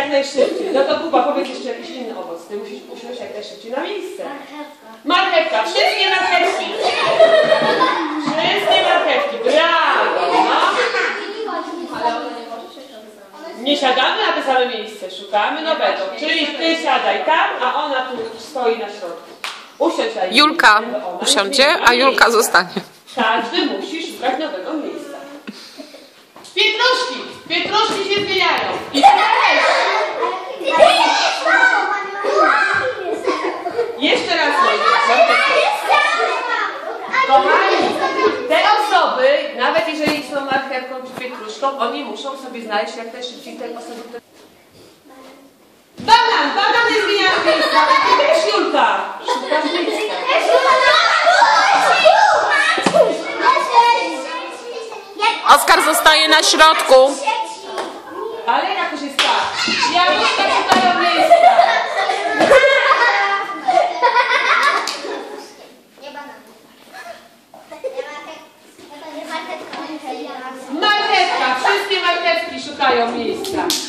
jak najszybciej. No to Kuba, powiedz jeszcze jakiś inny owoc. Ty musisz usiąść jak najszybciej na miejsce. Marchewka. Wszystkie marchewki. Wszystkie marchewki. Brawo. No. Nie siadamy na te same miejsce. Szukamy nowego. Czyli ty siadaj tam, a ona tu stoi na środku. Usiądź. Julka usiądzie, a Julka zostanie. Każdy musi szukać nowego miejsca. Pietruszki! Pietruszki się zmieniają. I jeszcze raz. Kochani, te osoby, nawet jeżeli są marchewką czy pietruszką, oni muszą sobie znaleźć jak najszybciej te osoby. Banan! Banany zmieniają miejsca. Ty też, Julka! Szukasz miejsca. Oskar zostaje na środku. Ale jakoś jest tak. Jabłuszka szukają miejsca. Marchewka. Wszystkie marchewki szukają miejsca.